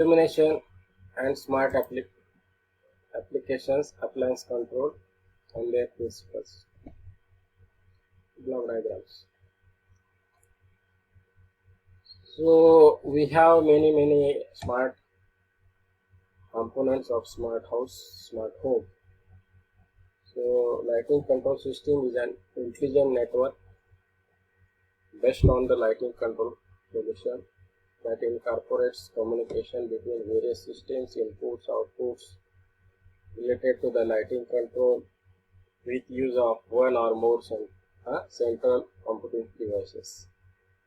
Illumination and smart applications, appliance control and their principles. Block diagrams. So we have many smart components of smart house, smart home. So lighting control system is an intelligent network based on the lighting control solution that incorporates communication between various systems, inputs, outputs related to the lighting control with use of one or more central computing devices.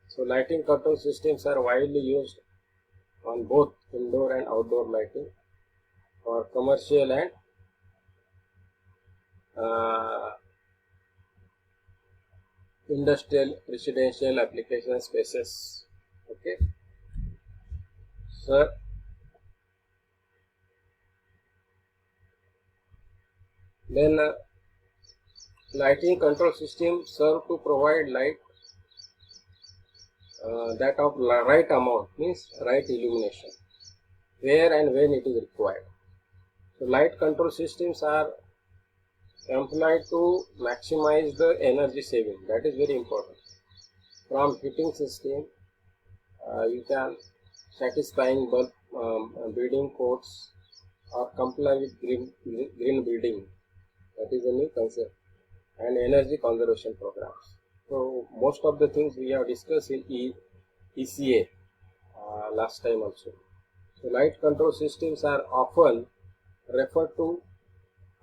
So lighting control systems are widely used on both indoor and outdoor lighting for commercial and uh, industrial residential application spaces. Okay, sir. Then lighting control systems serve to provide light that of right amount, means right illumination where and when it is required. So light control systems are employed to maximize the energy saving. That is very important. From heating system, you can satisfying bulb building codes or comply with green building. That is a new concept, and energy conservation programs. So most of the things we have discussed in ECA last time also. So light control systems are often referred to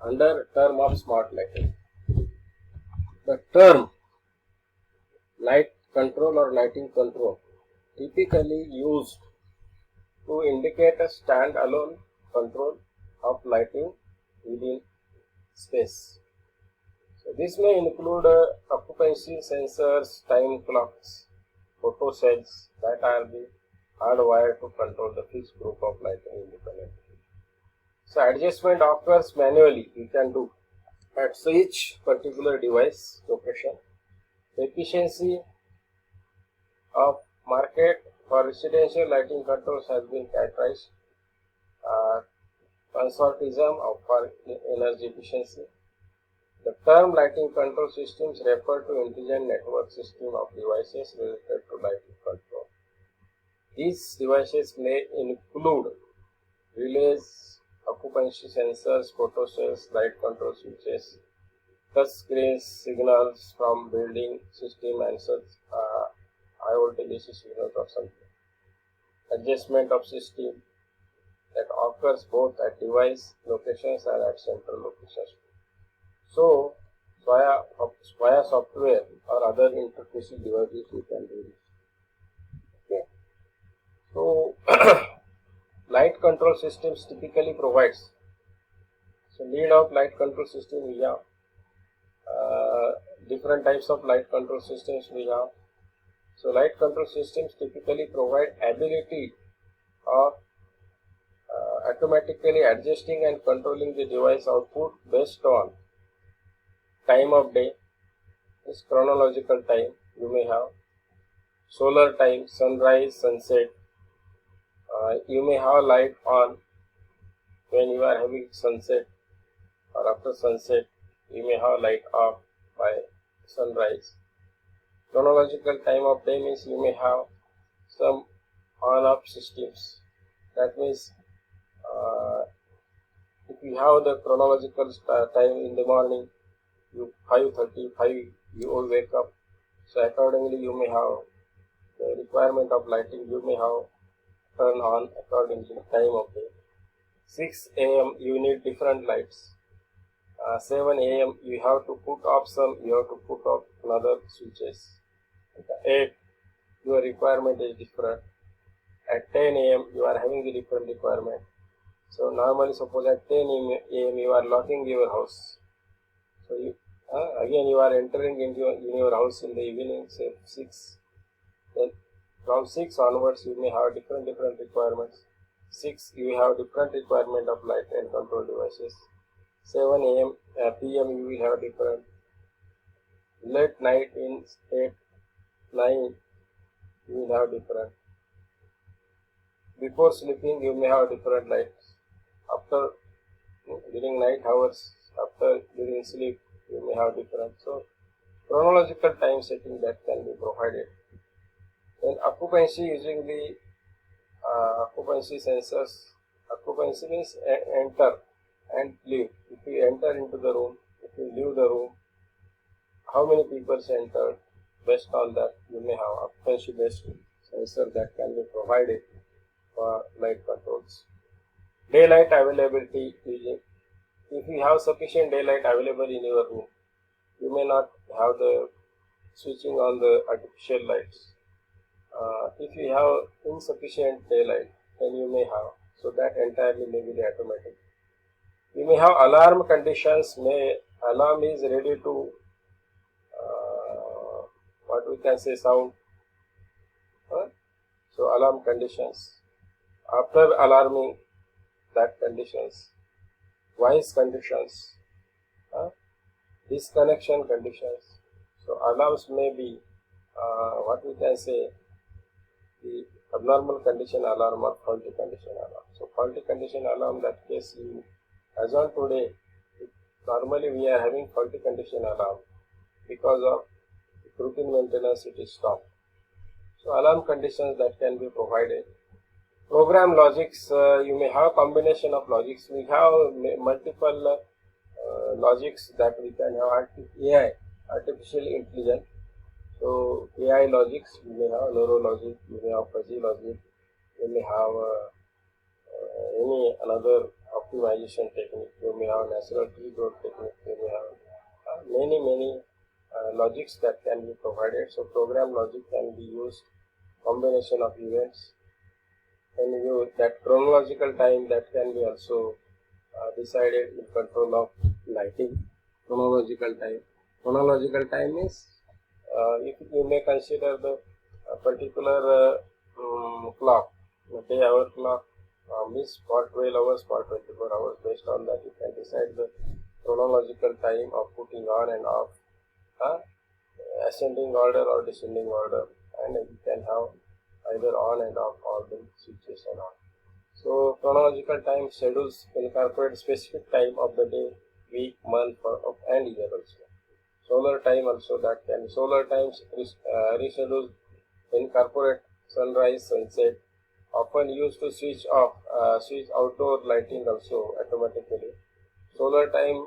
under term of smart lighting. The term light control or lighting control typically used to indicate a stand-alone control of lighting within space. So this may include occupancy sensors, time clocks, photo cells that are the hardwired to control the fixed group of lighting independently. So adjustment occurs manually, you can do at each particular device location. The efficiency of market for residential lighting controls has been characterized consortium for energy efficiency. The term lighting control systems refer to intelligent network system of devices related to lighting control. These devices may include relays, occupancy sensors, photo cells, light control switches, touch screens, signals from building system and such high voltage AC signals or something. Adjustment of system that occurs both at device locations and at central locations. So via software or other interfacing devices you can do this. Okay. So light control systems typically provides. So need of light control system we have different types of light control systems we have. So light control systems typically provide ability of automatically adjusting and controlling the device output based on time of day, this chronological time you may have, solar time, sunrise, sunset. You may have light on when you are having sunset, or after sunset you may have light off by sunrise. Chronological time of day means you may have some on-off systems. That means if you have the chronological time in the morning, you 5:35 you will wake up. So accordingly you may have the requirement of lighting. You may have turn on according to the time of day. 6 a.m. you need different lights. 7 a.m. you have to put off some, you have to put off another switches. At 8 your requirement is different. At 10 a.m. you are having a different requirement. So normally suppose at 10 a.m. you are locking your house. So you, again you are entering in your house in the evening, say 6. Then from 6 onwards you may have different requirements. 6 you have different requirement of light and control devices. 7 a.m. p.m. you will have different. Late night in 8, 9 you will have different. before sleeping you may have different lights. After during night hours, after during sleep you may have different. So chronological time setting that can be provided. Then occupancy using the occupancy sensors. Occupancy means enter and leave. If you enter into the room, if you leave the room, how many people entered, based on that you may have occupancy based sensor that can be provided for light controls. Daylight availability using, if you have sufficient daylight available in your room, you may not have the switching on the artificial lights. If you have insufficient daylight, then you may have, so that entirely may be the automatic. You may have alarm conditions, alarm is ready to what we can say sound. So alarm conditions, after alarming, that conditions, voice conditions, disconnection conditions. So alarms may be what we can say the abnormal condition alarm or faulty condition alarm. So faulty condition alarm, that case you, as on today, normally we are having faulty condition alarm because of routine maintenance, it is stopped. So alarm conditions that can be provided. Program logics, you may have combination of logics. We have multiple logics that we can have. AI, artificial intelligence. So AI logics, you may have neuro logic, you may have fuzzy logic, you may have any another optimization technique, you may have natural tree growth technique, you may have many logics that can be provided. So program logic can be used, combination of events, and that chronological time that can be also decided in control of lighting. Chronological time is if you may consider the particular clock, the day hour clock, means for 12 hours, for 24 hours. Based on that, you can decide the chronological time of putting on and off, ascending order or descending order, and you can have either on and off all the switches and on. So chronological time schedules incorporate specific time of the day, week, month, and year also. Solar time also, that can solar times reschedule incorporate sunrise, sunset, often used to switch off, switch outdoor lighting also automatically. Solar time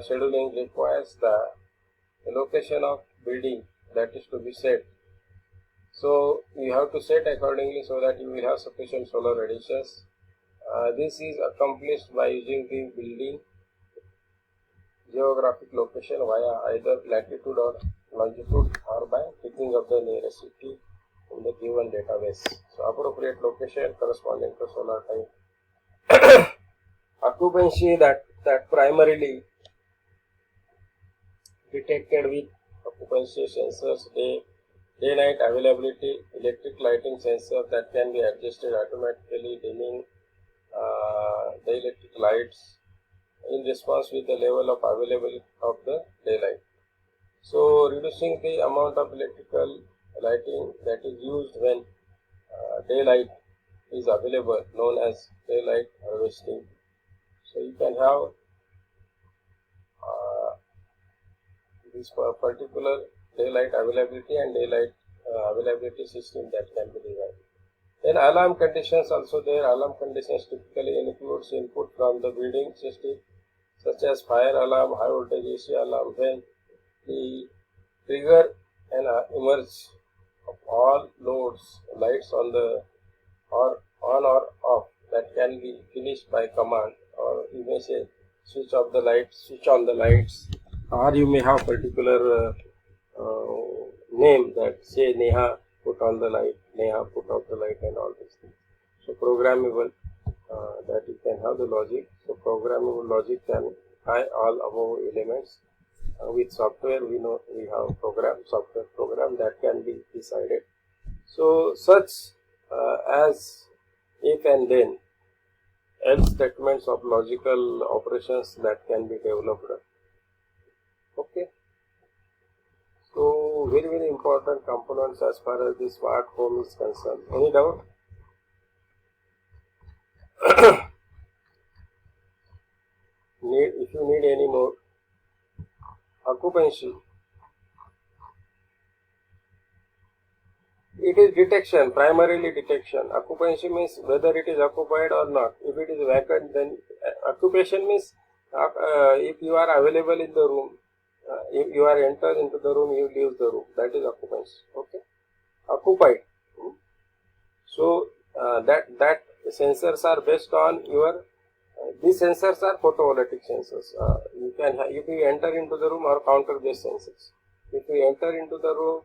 scheduling requires the location of building that is to be set. So you have to set accordingly so that you will have sufficient solar radiations. This is accomplished by using the building geographic location via either latitude or longitude, or by picking up the nearest city in the given database. So appropriate location corresponding to solar time. Occupancy that primarily detected with occupancy sensors, day-night availability, electric lighting sensor that can be adjusted automatically, dimming the electric lights in response with the level of availability of the daylight. So reducing the amount of electrical lighting that is used when daylight is available, known as daylight harvesting. So you can have this particular daylight availability and daylight availability system that can be divided. Then alarm conditions also there. Alarm conditions typically includes input from the building system, such as fire alarm, high voltage AC alarm, when the trigger and emerge of all loads, lights on the or on or off, that can be finished by command, or you may say switch off the lights, switch on the lights, or you may have particular name that say Neha put on the light, Neha put off the light, and all these things. So programmable, that you can have the logic. So programmable logic can tie all above elements. With software, we know we have software program that can be decided. So such as if and then, else statements of logical operations that can be developed. Okay. So very important components as far as the smart home is concerned. Any doubt? If you need any more occupancy, it is detection, primarily detection. Occupancy means whether it is occupied or not. If it is vacant, then occupation means if you are available in the room, if you are entered into the room, you leave the room. That is occupancy. Okay, occupied. So that sensors are based on your. These sensors are photovoltaic sensors. You can if you enter into the room or counter-based sensors. If you enter into the room,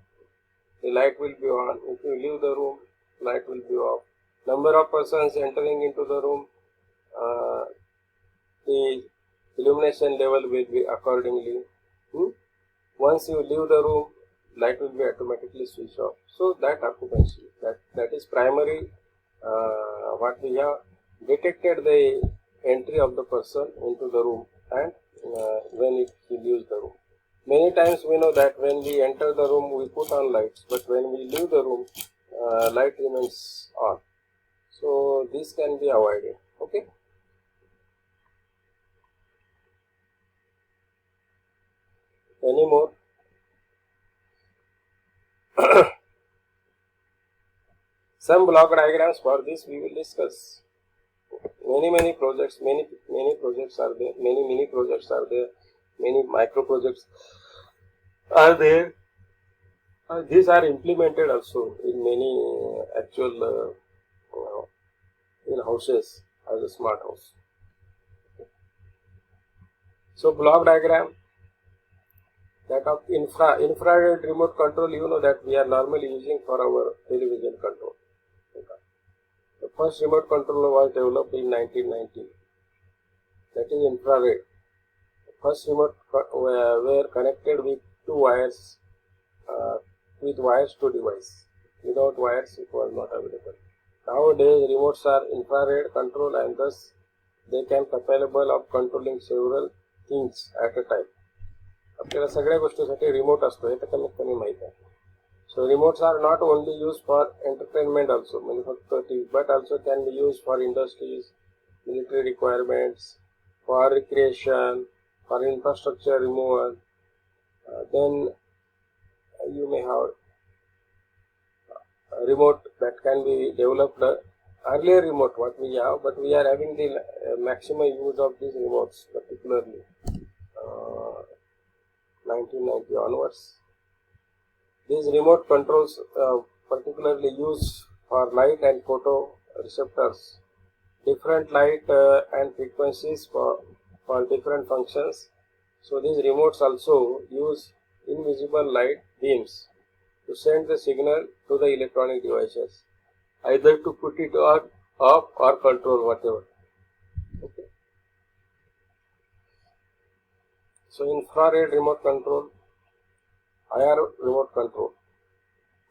the light will be on. If you leave the room, light will be off. Number of persons entering into the room, the illumination level will be accordingly. Once you leave the room, light will be automatically switched off. So that occupancy, that is primary. What we have detected the entry of the person into the room and when he leaves the room. Many times we know that when we enter the room we put on lights, but when we leave the room light remains on. So this can be avoided. Okay. Any more? Some block diagrams for this we will discuss. Many projects, many projects are there, many mini projects are there, many micro projects are there. These are implemented also in many actual in houses as a smart house. So block diagram, that of infrared remote control, you know that we are normally using for our television control. The first remote controller was developed in 1990. That is infrared. The first remote were connected with two wires, with wires to device. Without wires, it was not available. Nowadays, remotes are infrared control and thus they can capable of controlling several things at a time. आपल्याला सगळ्या गोष्टीसाठी remote असतो हे तर कमीत कमी माहित आहे. So remotes are not only used for entertainment also, but also can be used for industries, military requirements, for recreation, for infrastructure removal. Then you may have a remote that can be developed earlier remote what we have, but we are having the maximum use of these remotes, particularly 1990 onwards. These remote controls particularly used for light and photo receptors, different light and frequencies for different functions. So these remotes also use invisible light beams to send the signal to the electronic devices, either to put it on, off or control whatever. Okay. So infrared remote control, IR remote control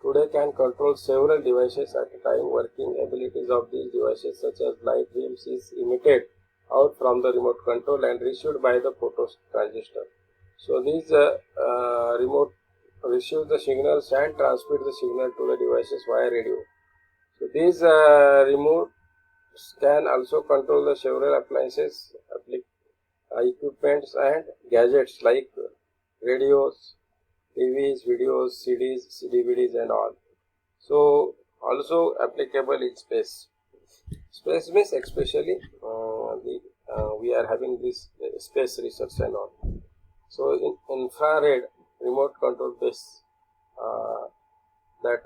today can control several devices at a time. Working abilities of these devices such as light beams is emitted out from the remote control and received by the photo transistor. So these remote receive the signals and transmit the signal to the devices via radio. So these remotes can also control the several appliances, equipments and gadgets like radios, TVs, videos, CDs, DVDs and all. So also applicable in space. Space means especially we are having this space research and all. So in infrared remote control base, that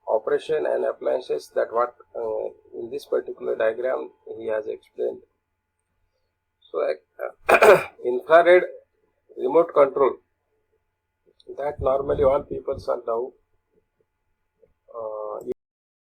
operation and appliances, that what in this particular diagram he has explained. So infrared remote control, that normally all people are now